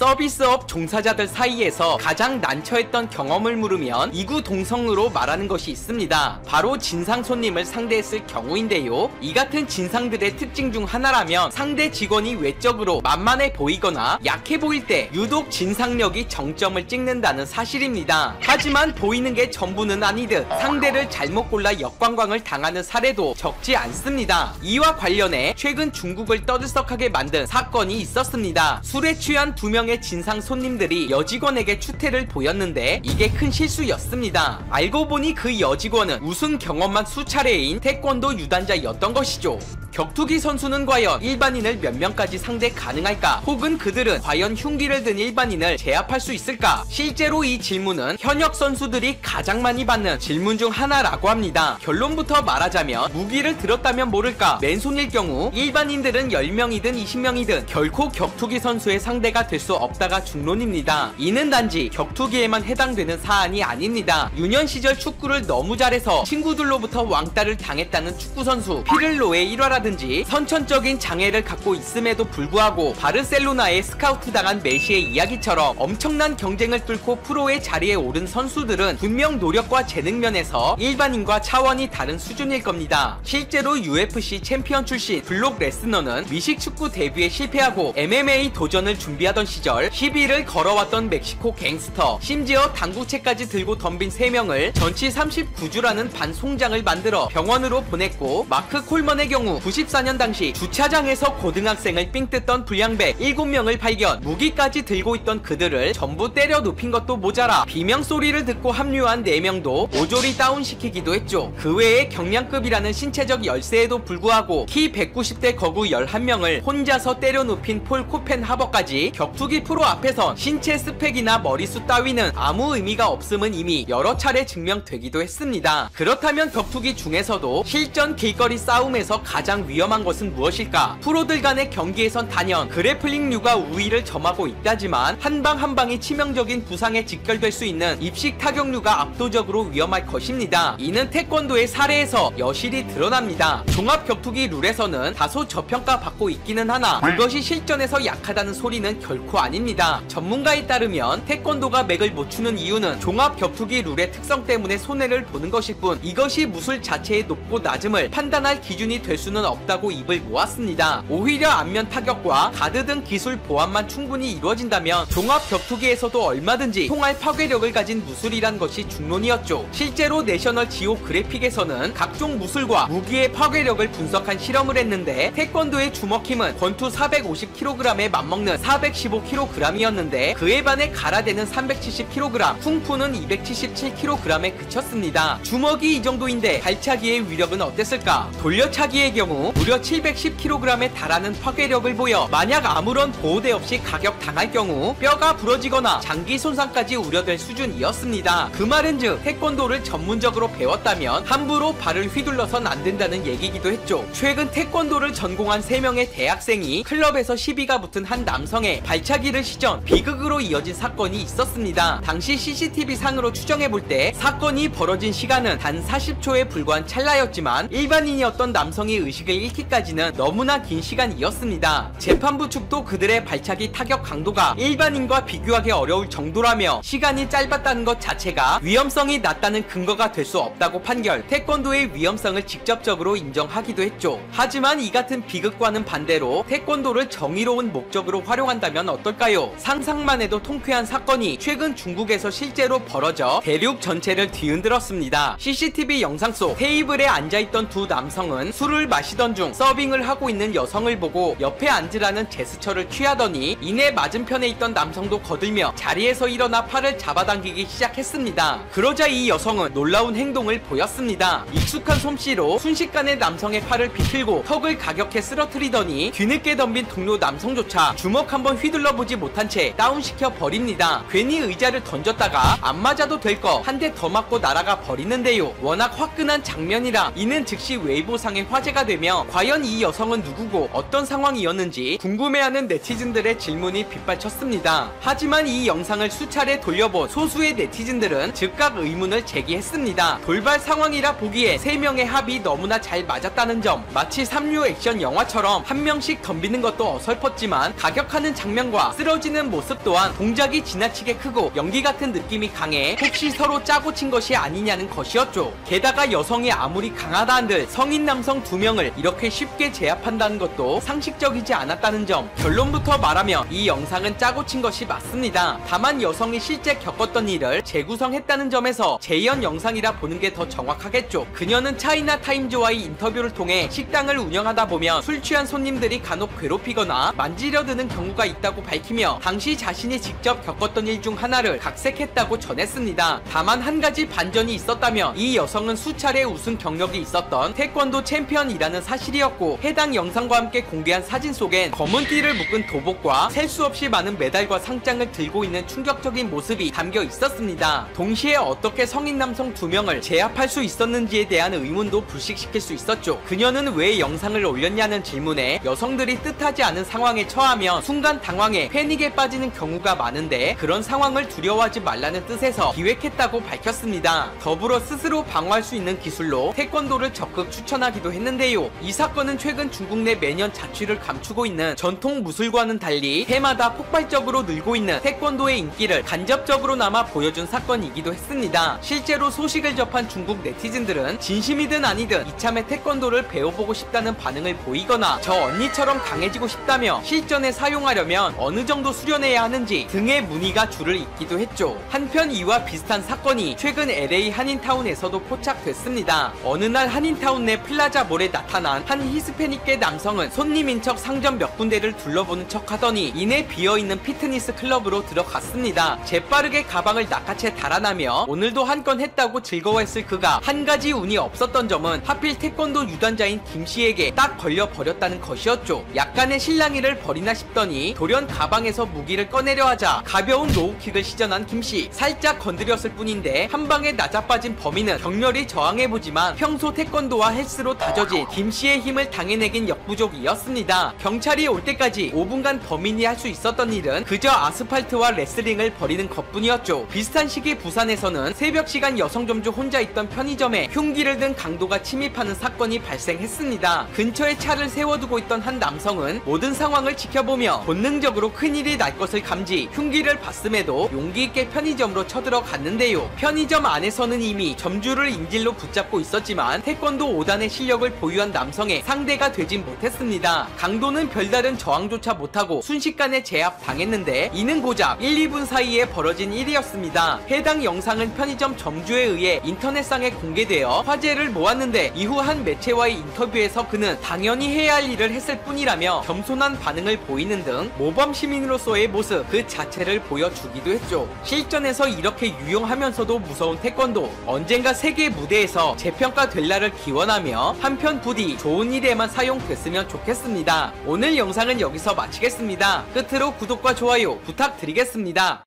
서비스업 종사자들 사이에서 가장 난처했던 경험을 물으면 이구동성으로 말하는 것이 있습니다. 바로 진상 손님을 상대했을 경우인데요. 이 같은 진상들의 특징 중 하나라면 상대 직원이 외적으로 만만해 보이거나 약해 보일 때 유독 진상력이 정점을 찍는다는 사실입니다. 하지만 보이는 게 전부는 아니듯 상대를 잘못 골라 역관광을 당하는 사례도 적지 않습니다. 이와 관련해 최근 중국을 떠들썩하게 만든 사건이 있었습니다. 술에 취한 2명의 진상 손님들이 여직원에게 추태를 보였는데 이게 큰 실수였습니다. 알고 보니 그 여직원은 우승 경험만 수차례인 태권도 유단자였던 것이죠. 격투기 선수는 과연 일반인을 몇 명까지 상대 가능할까? 혹은 그들은 과연 흉기를 든 일반인을 제압할 수 있을까? 실제로 이 질문은 현역 선수들이 가장 많이 받는 질문 중 하나라고 합니다. 결론부터 말하자면 무기를 들었다면 모를까? 맨손일 경우 일반인들은 10명이든 20명이든 결코 격투기 선수의 상대가 될 수 없다가 중론입니다. 이는 단지 격투기에만 해당되는 사안이 아닙니다. 유년 시절 축구를 너무 잘해서 친구들로부터 왕따를 당했다는 축구선수 피를로의 일화라든지 선천적인 장애를 갖고 있음에도 불구하고 바르셀로나에 스카우트 당한 메시의 이야기처럼 엄청난 경쟁을 뚫고 프로의 자리에 오른 선수들은 분명 노력과 재능 면에서 일반인과 차원이 다른 수준일 겁니다. 실제로 UFC 챔피언 출신 블록 레스너는 미식 축구 데뷔에 실패하고 MMA 도전을 준비하던 시절 시비를 걸어왔던 멕시코 갱스터, 심지어 당구채까지 들고 덤빈 3명을 전치 39주라는 반송장을 만들어 병원으로 보냈고, 마크 콜먼의 경우 94년 당시 주차장에서 고등학생을 삥 뜯던 불량배 7명을 발견, 무기까지 들고 있던 그들을 전부 때려 눕힌 것도 모자라 비명소리를 듣고 합류한 4명도 모조리 다운시키기도 했죠. 그 외에 경량급이라는 신체적 열세에도 불구하고 키 190대 거구 11명을 혼자서 때려 눕힌 폴 코펜하버까지 격투기 프로 앞에선 신체 스펙이나 머리수 따위는 아무 의미가 없음은 이미 여러 차례 증명되기도 했습니다. 그렇다면 격투기 중에서도 실전 길거리 싸움에서 가장 위험한 것은 무엇일까? 프로들 간의 경기에선 단연 그래플링류가 우위를 점하고 있다지만 한방 한방이 치명적인 부상에 직결될 수 있는 입식 타격류가 압도적으로 위험할 것입니다. 이는 태권도의 사례에서 여실히 드러납니다. 종합 격투기 룰에서는 다소 저평가받고 있기는 하나 그것이 실전에서 약하다는 소리는 결코 아닙니다. 전문가에 따르면 태권도가 맥을 못 추는 이유는 종합 격투기 룰의 특성 때문에 손해를 보는 것일 뿐, 이것이 무술 자체의 높고 낮음을 판단할 기준이 될 수는 없다고 입을 모았습니다. 오히려 안면 타격과 가드 등 기술 보완만 충분히 이루어진다면 종합 격투기에서도 얼마든지 통할 파괴력을 가진 무술이란 것이 중론이었죠. 실제로 내셔널 지오그래픽에서는 각종 무술과 무기의 파괴력을 분석한 실험을 했는데, 태권도의 주먹힘은 권투 450kg에 맞먹는 415kg이었는데 그에 반해 갈아대는 370kg, 쿵푸는 277kg에 그쳤습니다. 주먹이 이 정도인데 발차기의 위력은 어땠을까? 돌려차기의 경우 무려 710kg에 달하는 파괴력을 보여 만약 아무런 보호대 없이 가격당할 경우 뼈가 부러지거나 장기 손상까지 우려될 수준이었습니다. 그 말은즉 태권도를 전문적으로 배웠다면 함부로 발을 휘둘러선 안 된다는 얘기기도 했죠. 최근 태권도를 전공한 3명의 대학생이 클럽에서 시비가 붙은 한 남성의 발차기를 시전 비극으로 이어진 사건이 있었습니다. 당시 CCTV 상으로 추정해볼 때 사건이 벌어진 시간은 단 40초에 불과한 찰나였지만 일반인이었던 남성이 의식을 잃기까지는 너무나 긴 시간이었습니다. 재판부 측도 그들의 발차기 타격 강도가 일반인과 비교하기 어려울 정도라며 시간이 짧았다는 것 자체가 위험성이 낮다는 근거가 될 수 없다고 판결, 태권도의 위험성을 직접적으로 인정하기도 했죠. 하지만 이 같은 비극과는 반대로 태권도를 정의로운 목적으로 활용한다면 어떨까요? 상상만 해도 통쾌한 사건이 최근 중국에서 실제로 벌어져 대륙 전체를 뒤흔들었습니다. CCTV 영상 속 테이블에 앉아있던 2 남성은 술을 마시던 중 서빙을 하고 있는 여성을 보고 옆에 앉으라는 제스처를 취하더니 이내 맞은편에 있던 남성도 거들며 자리에서 일어나 팔을 잡아당기기 시작했습니다. 그러자 이 여성은 놀라운 행동을 보였습니다. 익숙한 솜씨로 순식간에 남성의 팔을 비틀고 턱을 가격해 쓰러뜨리더니 뒤늦게 덤빈 동료 남성조차 주먹 한번 휘둘러보지 못한 채 다운시켜 버립니다. 괜히 의자를 던졌다가 안 맞아도 될 거 한 대 더 맞고 날아가 버리는데요. 워낙 화끈한 장면이라 이는 즉시 웨이보상의 화제가 되며 나타나며 과연 이 여성은 누구고 어떤 상황이었는지 궁금해하는 네티즌들의 질문이 빗발쳤습니다. 하지만 이 영상을 수차례 돌려본 소수의 네티즌들은 즉각 의문을 제기했습니다. 돌발 상황이라 보기에 3명의 합이 너무나 잘 맞았다는 점, 마치 3류 액션 영화처럼 한 명씩 덤비는 것도 어설펐지만 가격하는 장면과 쓰러지는 모습 또한 동작이 지나치게 크고 연기 같은 느낌이 강해 혹시 서로 짜고 친 것이 아니냐는 것이었죠. 게다가 여성이 아무리 강하다 한들 성인 남성 2명을 이렇게 쉽게 제압한다는 것도 상식적이지 않았다는 점, 결론부터 말하며 이 영상은 짜고 친 것이 맞습니다. 다만 여성이 실제 겪었던 일을 재구성했다는 점에서 재현 영상이라 보는 게 더 정확하겠죠. 그녀는 차이나 타임즈와의 인터뷰를 통해 식당을 운영하다 보면 술 취한 손님들이 간혹 괴롭히거나 만지려드는 경우가 있다고 밝히며 당시 자신이 직접 겪었던 일 중 하나를 각색했다고 전했습니다. 다만 한 가지 반전이 있었다며 이 여성은 수차례 우승 경력이 있었던 태권도 챔피언이라는 사실이었고, 해당 영상과 함께 공개한 사진 속엔 검은 띠를 묶은 도복과 셀 수 없이 많은 메달과 상장을 들고 있는 충격적인 모습이 담겨 있었습니다. 동시에 어떻게 성인 남성 2명을 제압할 수 있었는지에 대한 의문도 불식시킬 수 있었죠. 그녀는 왜 영상을 올렸냐는 질문에 여성들이 뜻하지 않은 상황에 처하면 순간 당황해 패닉에 빠지는 경우가 많은데 그런 상황을 두려워하지 말라는 뜻에서 기획했다고 밝혔습니다. 더불어 스스로 방어할 수 있는 기술로 태권도를 적극 추천하기도 했는데요. 이 사건은 최근 중국 내 매년 자취를 감추고 있는 전통 무술과는 달리 해마다 폭발적으로 늘고 있는 태권도의 인기를 간접적으로나마 보여준 사건이기도 했습니다. 실제로 소식을 접한 중국 네티즌들은 진심이든 아니든 이참에 태권도를 배워보고 싶다는 반응을 보이거나 저 언니처럼 강해지고 싶다며 실전에 사용하려면 어느 정도 수련해야 하는지 등의 문의가 줄을 잇기도 했죠. 한편 이와 비슷한 사건이 최근 LA 한인타운에서도 포착됐습니다. 어느 날 한인타운 내 플라자몰에 나타난 한 히스패닉계 남성은 손님인 척 상점 몇 군데를 둘러보는 척 하더니 이내 비어있는 피트니스 클럽으로 들어갔습니다. 재빠르게 가방을 낚아채 달아나며 오늘도 한 건 했다고 즐거워했을 그가 한 가지 운이 없었던 점은 하필 태권도 유단자인 김씨에게 딱 걸려버렸다는 것이었죠. 약간의 실랑이를 벌이나 싶더니 돌연 가방에서 무기를 꺼내려 하자 가벼운 로우킥을 시전한 김씨. 살짝 건드렸을 뿐인데 한 방에 낮아빠진 범인은 격렬히 저항해보지만 평소 태권도와 헬스로 다져진 김씨의 힘을 당해내긴 역부족이었습니다. 경찰이 올 때까지 5분간 범인이 할 수 있었던 일은 그저 아스팔트와 레슬링을 벌이는 것뿐이었죠. 비슷한 시기 부산에서는 새벽 시간 여성 점주 혼자 있던 편의점에 흉기를 든 강도가 침입하는 사건이 발생했습니다. 근처에 차를 세워두고 있던 한 남성은 모든 상황을 지켜보며 본능적으로 큰일이 날 것을 감지 흉기를 봤음에도 용기 있게 편의점으로 쳐들어갔는데요. 편의점 안에서는 이미 점주를 인질로 붙잡고 있었지만 태권도 5단의 실력을 보유한 남성의 상대가 되진 못했습니다. 강도는 별다른 저항조차 못하고 순식간에 제압당했는데 이는 고작 1, 2분 사이에 벌어진 일이었습니다. 해당 영상은 편의점 점주에 의해 인터넷상에 공개되어 화제를 모았는데 이후 한 매체와의 인터뷰에서 그는 당연히 해야 할 일을 했을 뿐이라며 겸손한 반응을 보이는 등 모범 시민으로서의 모습 그 자체를 보여주기도 했죠. 실전에서 이렇게 유용하면서도 무서운 태권도, 언젠가 세계 무대에서 재평가될 날을 기원하며 한편 부디 좋은 일에만 사용됐으면 좋겠습니다. 오늘 영상은 여기서 마치겠습니다. 끝으로 구독과 좋아요 부탁드리겠습니다.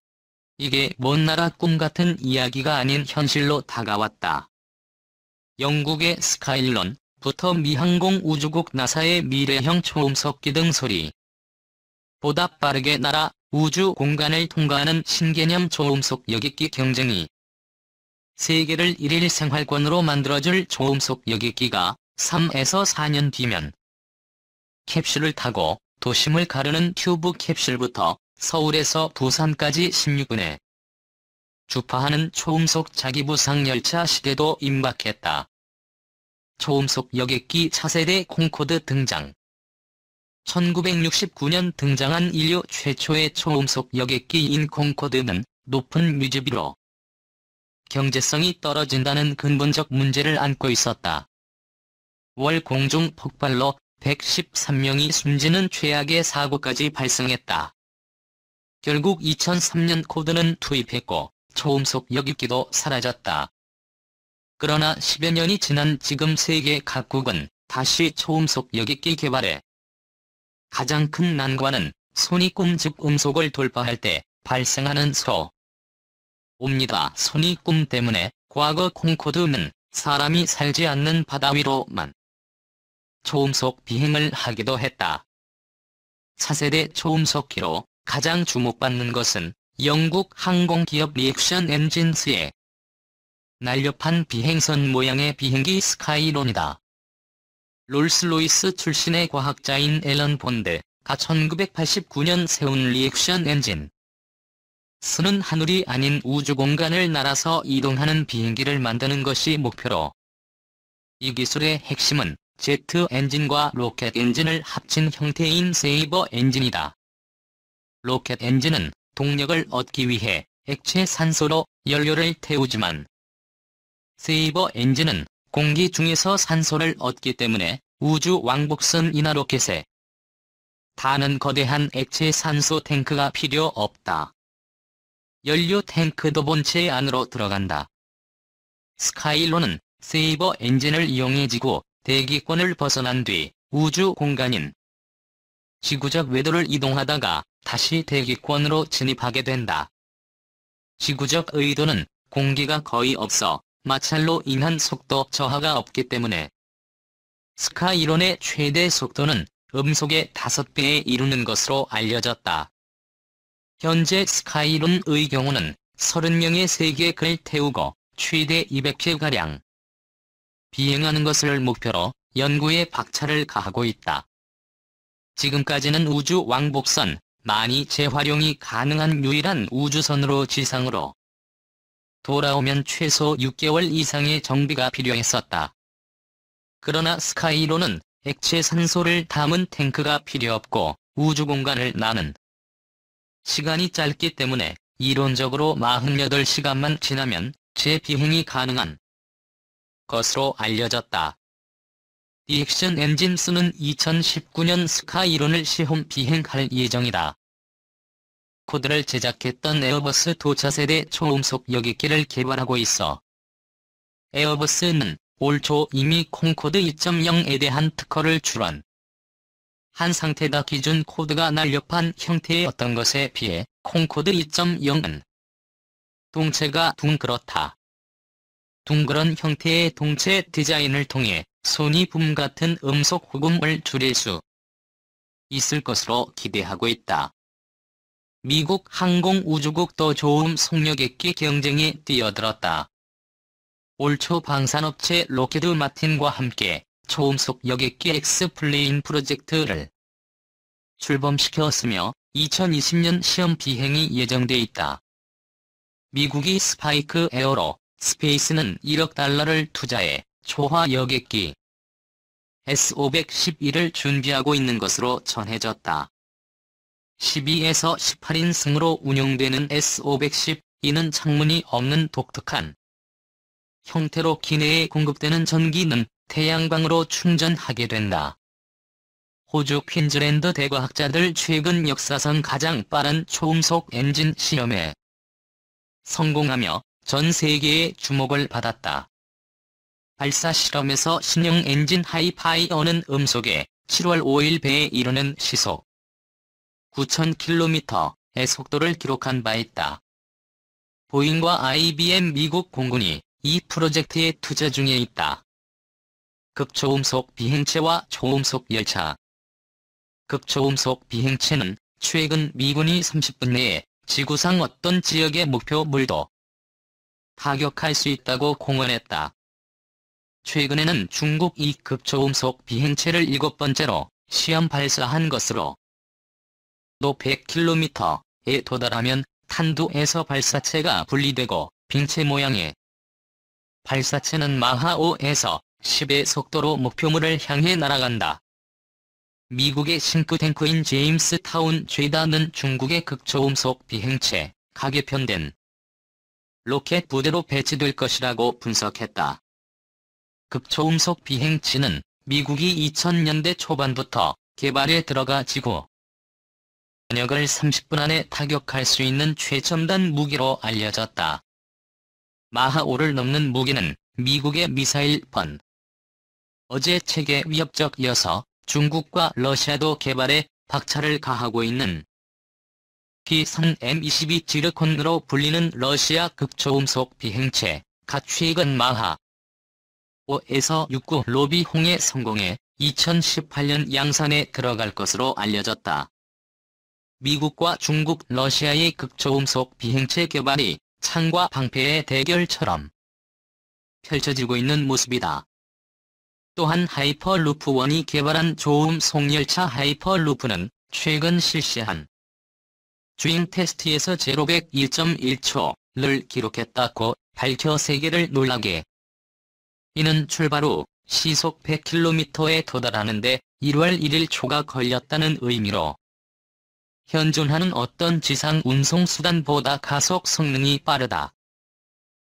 이게 먼 나라 꿈 같은 이야기가 아닌 현실로 다가왔다. 영국의 스카일런부터 미항공 우주국 나사의 미래형 초음속 기등 소리. 보다 빠르게 날아 우주 공간을 통과하는 신개념 초음속 여객기 경쟁이. 세계를 일일 생활권으로 만들어줄 초음속 여객기가 3에서 4년 뒤면 캡슐을 타고 도심을 가르는 튜브 캡슐부터 서울에서 부산까지 16분에 주파하는 초음속 자기부상 열차 시대도 임박했다. 초음속 여객기 차세대 콩코드 등장. 1969년 등장한 인류 최초의 초음속 여객기인 콩코드는 높은 유지비로 경제성이 떨어진다는 근본적 문제를 안고 있었다. 월 공중 폭발로 113명이 숨지는 최악의 사고까지 발생했다. 결국 2003년 코드는 투입했고 초음속 여객기도 사라졌다. 그러나 10여 년이 지난 지금 세계 각국은 다시 초음속 여객기 개발에 가장 큰 난관은 손익꿈 즉 음속을 돌파할 때 발생하는 소음입니다. 손익꿈 때문에 과거 콩코드는 사람이 살지 않는 바다 위로만 초음속 비행을 하기도 했다. 차세대 초음속기로 가장 주목받는 것은 영국 항공기업 리액션 엔진스의 날렵한 비행선 모양의 비행기 스카이론이다. 롤스로이스 출신의 과학자인 앨런 본드가 1989년 세운 리액션 엔진 스는 하늘이 아닌 우주 공간을 날아서 이동하는 비행기를 만드는 것이 목표로, 이 기술의 핵심은 제트 엔진과 로켓 엔진을 합친 형태인 세이버 엔진이다. 로켓 엔진은 동력을 얻기 위해 액체 산소로 연료를 태우지만, 세이버 엔진은 공기 중에서 산소를 얻기 때문에 우주 왕복선 인하 로켓에 다는 거대한 액체 산소 탱크가 필요 없다. 연료 탱크도 본체 안으로 들어간다. 스카이론은 세이버 엔진을 이용해 지구 대기권을 벗어난 뒤 우주 공간인 지구적 외도를 이동하다가 다시 대기권으로 진입하게 된다. 지구적 의도는 공기가 거의 없어 마찰로 인한 속도 저하가 없기 때문에 스카이론의 최대 속도는 음속의 5배에 이르는 것으로 알려졌다. 현재 스카이론의 경우는 30명의 세계를 태우고 최대 200회가량 비행하는 것을 목표로 연구에 박차를 가하고 있다. 지금까지는 우주 왕복선 만이 재활용이 가능한 유일한 우주선으로 지상으로 돌아오면 최소 6개월 이상의 정비가 필요했었다. 그러나 스카이론은 액체 산소를 담은 탱크가 필요 없고 우주 공간을 나는 시간이 짧기 때문에 이론적으로 48시간만 지나면 재비행이 가능한 것으로 알려졌다. 리액션 엔진스는 2019년 스카이론을 시험 비행할 예정이다. 코드를 제작했던 에어버스 도차세대 초음속 여객기를 개발하고 있어 에어버스는 올 초 이미 콩코드 2.0에 대한 특허를 출원 한 상태다. 기존 코드가 날렵한 형태였던 것에 비해 콩코드 2.0은 동체가 둥그렇다. 둥그런 형태의 동체 디자인을 통해 손이붐 같은 음속 호금을 줄일 수 있을 것으로 기대하고 있다. 미국 항공우주국도 초음속 여객기 경쟁에 뛰어들었다. 올 초 방산업체 로키드 마틴과 함께 초음속 여객기 엑스플레인 프로젝트를 출범시켰으며 2020년 시험 비행이 예정돼 있다. 미국이 스파이크 에어로 스페이스는 1억 달러를 투자해 초화 여객기 S511을 준비하고 있는 것으로 전해졌다. 12에서 18인승으로 운용되는 S512는 창문이 없는 독특한 형태로 기내에 공급되는 전기는 태양광으로 충전하게 된다. 호주 퀸즐랜드 대과학자들 최근 역사상 가장 빠른 초음속 엔진 시험에 성공하며 전 세계의 주목을 받았다. 발사 실험에서 신형 엔진 하이파이어는 음속의 7월 5일 배에 이르는 시속 9,000km의 속도를 기록한 바 있다. 보잉과 IBM 미국 공군이 이 프로젝트에 투자 중에 있다. 극초음속 비행체와 초음속 열차. 극초음속 비행체는 최근 미군이 30분 내에 지구상 어떤 지역의 목표물도 타격할 수 있다고 공언했다. 최근에는 중국 이 극초음속 비행체를 7번째로 시험 발사한 것으로 또 100km에 도달하면 탄두에서 발사체가 분리되고 빙체 모양의 발사체는 마하 5에서 10의 속도로 목표물을 향해 날아간다. 미국의 싱크탱크인 제임스 타운 죄다는 중국의 극초음속 비행체 가개편된 로켓 부대로 배치될 것이라고 분석했다. 극초음속 비행체는 미국이 2000년대 초반부터 개발에 들어가 지구 전역을 30분 안에 타격할 수 있는 최첨단 무기로 알려졌다. 마하 5를 넘는 무기는 미국의 미사일 번 어제 체계 위협적이어서 중국과 러시아도 개발에 박차를 가하고 있는 P-3 M22 지르콘으로 불리는 러시아 극초음속 비행체가 최근 마하 5에서 6구 로비홍에 성공해 2018년 양산에 들어갈 것으로 알려졌다. 미국과 중국, 러시아의 극초음속 비행체 개발이 창과 방패의 대결처럼 펼쳐지고 있는 모습이다. 또한 하이퍼루프1이 개발한 초음속 열차 하이퍼루프는 최근 실시한 주행 테스트에서 제로백 1.1초를 기록했다고 밝혀 세계를 놀라게. 이는 출발 후 시속 100km에 도달하는데 1월 1일 초가 걸렸다는 의미로 현존하는 어떤 지상 운송수단보다 가속 성능이 빠르다.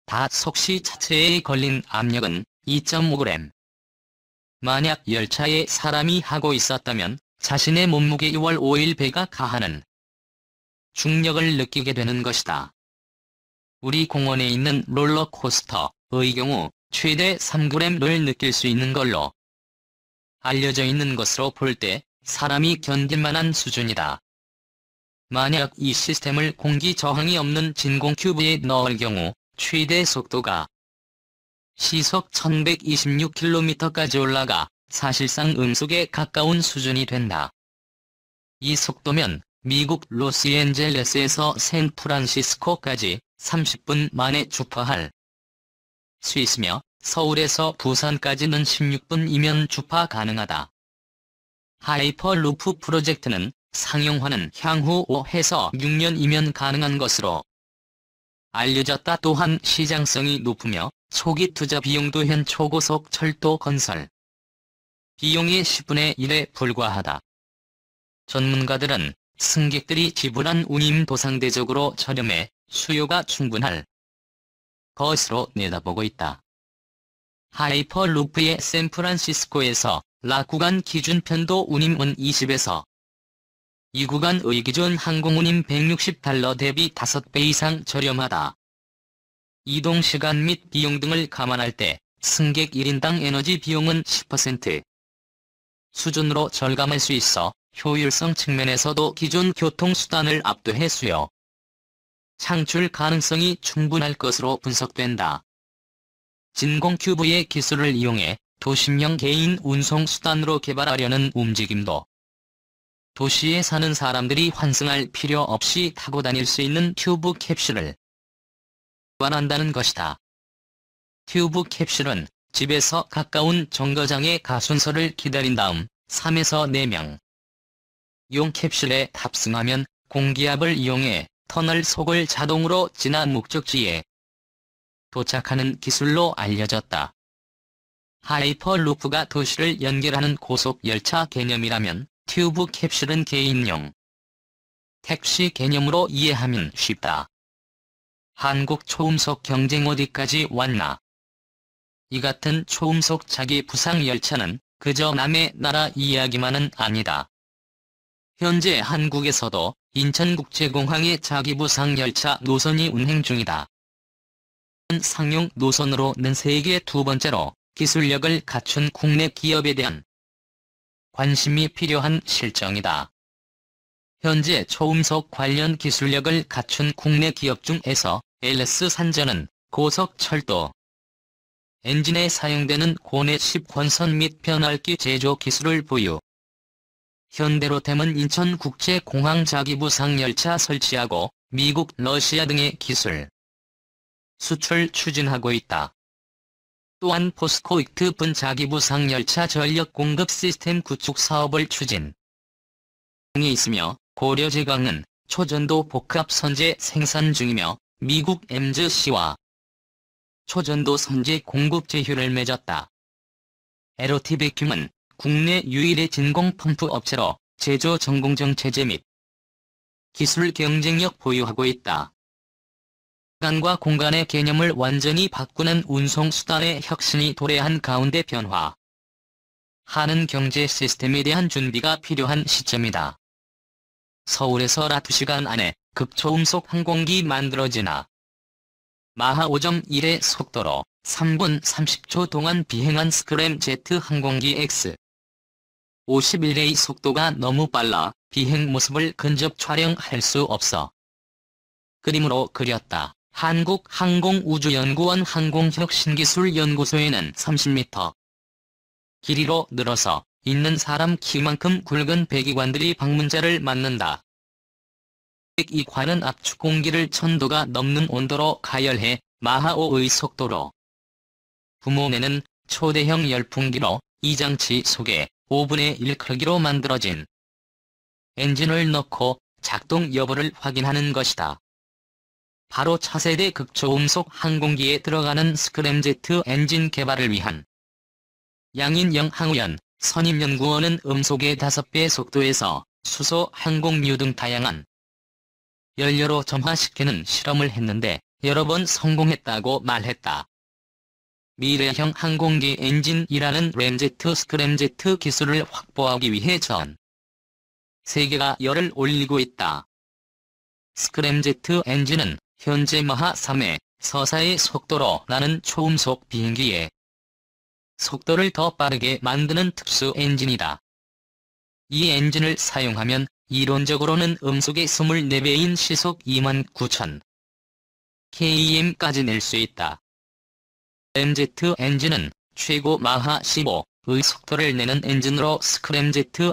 다 속시 자체에 걸린 압력은 2.5g. 만약 열차에 사람이 하고 있었다면 자신의 몸무게 2월 5일 배가 가하는 중력을 느끼게 되는 것이다. 우리 공원에 있는 롤러코스터의 경우 최대 3g를 느낄 수 있는 걸로 알려져 있는 것으로 볼 때 사람이 견딜만한 수준이다. 만약 이 시스템을 공기 저항이 없는 진공 큐브에 넣을 경우 최대 속도가 시속 1126km까지 올라가 사실상 음속에 가까운 수준이 된다. 이 속도면 미국 로스앤젤레스에서 샌프란시스코까지 30분 만에 주파할 수 있으며 서울에서 부산까지는 16분이면 주파 가능하다. 하이퍼루프 프로젝트는 상용화는 향후 5에서 6년이면 가능한 것으로 알려졌다. 또한 시장성이 높으며 초기 투자 비용도 현 초고속 철도 건설 비용의 10분의 1에 불과하다. 전문가들은 승객들이 지불한 운임 도상대적으로 저렴해 수요가 충분할 것으로 내다보고 있다. 하이퍼루프의 샌프란시스코에서 라 구간 기준 편도 운임은 20에서 이 구간의 기존 항공운임 $160 대비 5배 이상 저렴하다. 이동시간 및 비용 등을 감안할 때 승객 1인당 에너지 비용은 10% 수준으로 절감할 수 있어 효율성 측면에서도 기존 교통수단을 압도해 수요 창출 가능성이 충분할 것으로 분석된다. 진공 큐브의 기술을 이용해 도심형 개인 운송수단으로 개발하려는 움직임도 도시에 사는 사람들이 환승할 필요 없이 타고 다닐 수 있는 튜브 캡슐을 원한다는 것이다. 튜브 캡슐은 집에서 가까운 정거장에 가 순서를 기다린 다음 3에서 4명 용 캡슐에 탑승하면 공기압을 이용해 터널 속을 자동으로 지나 목적지에 도착하는 기술로 알려졌다. 하이퍼루프가 도시를 연결하는 고속열차 개념이라면 튜브 캡슐은 개인용 택시 개념으로 이해하면 쉽다. 한국 초음속 경쟁 어디까지 왔나? 이 같은 초음속 자기 부상 열차는 그저 남의 나라 이야기만은 아니다. 현재 한국에서도 인천국제공항의 자기 부상 열차 노선이 운행 중이다. 상용 노선으로는 세계 두 번째로 기술력을 갖춘 국내 기업에 대한 관심이 필요한 실정이다. 현재 초음속 관련 기술력을 갖춘 국내 기업 중에서 LS산전은 고속철도 엔진에 사용되는 고내 10권선 및 변압기 제조 기술을 보유. 현대로템은 인천국제공항 자기부상열차 설치하고 미국, 러시아 등의 기술 수출 추진하고 있다. 또한 포스코 익트분 자기부상열차 전력 공급 시스템 구축 사업을 추진 중에 있으며 고려제강은 초전도 복합 선제 생산 중이며 미국 MZC와 초전도 선제 공급 제휴를 맺었다. 에로티베큐은 국내 유일의 진공 펌프 업체로 제조 전공정 체제 및 기술 경쟁력 보유하고 있다. 시간과 공간의 개념을 완전히 바꾸는 운송수단의 혁신이 도래한 가운데 변화 하는 경제 시스템에 대한 준비가 필요한 시점이다. 서울에서 라 2시간 안에 극초음속 항공기 만들어지나 마하 5.1의 속도로 3분 30초 동안 비행한 스크램제트 항공기 X-51의 속도가 너무 빨라 비행 모습을 근접 촬영할 수 없어 그림으로 그렸다. 한국항공우주연구원 항공혁신기술연구소에는 30m 길이로 늘어서 있는 사람 키만큼 굵은 배기관들이 방문자를 맞는다. 이 관은 압축 공기를 1000도가 넘는 온도로 가열해 마하 5의 속도로 부모내는 초대형 열풍기로 이 장치 속에 5분의 1 크기로 만들어진 엔진을 넣고 작동 여부를 확인하는 것이다. 바로 차세대 극초음속 항공기에 들어가는 스크램제트 엔진 개발을 위한 양인영 항우연 선임연구원은 음속의 5배 속도에서 수소, 항공유 등 다양한 연료로 점화시키는 실험을 했는데 여러 번 성공했다고 말했다. 미래형 항공기 엔진이라는 램제트 스크램제트 기술을 확보하기 위해 전 세계가 열을 올리고 있다. 스크램제트 엔진은 현재 마하 3의 서사의 속도로 나는 초음속 비행기에 속도를 더 빠르게 만드는 특수 엔진이다. 이 엔진을 사용하면 이론적으로는 음속의 24배인 시속 29,000 km까지 낼 수 있다. 램제트 엔진은 최고 마하 15의 속도를 내는 엔진으로 스크램제트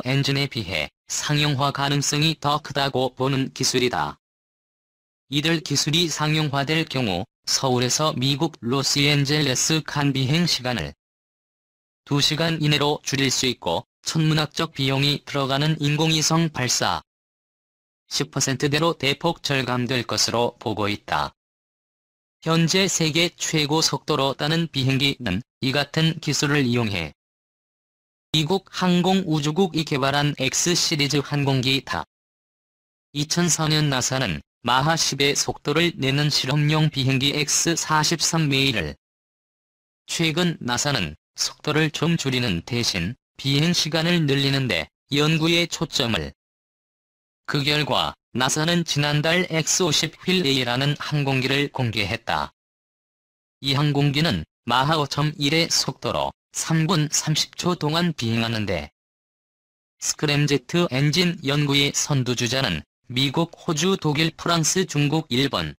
엔진에 비해 상용화 가능성이 더 크다고 보는 기술이다. 이들 기술이 상용화될 경우 서울에서 미국 로스앤젤레스 간 비행 시간을 2시간 이내로 줄일 수 있고 천문학적 비용이 들어가는 인공위성 발사 10%대로 대폭 절감될 것으로 보고 있다. 현재 세계 최고 속도로 따는 비행기는 이 같은 기술을 이용해 미국 항공우주국이 개발한 X 시리즈 항공기다. 2004년 나사는 마하 10의 속도를 내는 실험용 비행기 X-43메이를 최근 나사는 속도를 좀 줄이는 대신 비행 시간을 늘리는데 연구에 초점을 그 결과 나사는 지난달 X-50휠A라는 항공기를 공개했다. 이 항공기는 마하 5.1의 속도로 3분 30초 동안 비행하는데 스크램제트 엔진 연구의 선두주자는 미국, 호주, 독일, 프랑스, 중국, 일본,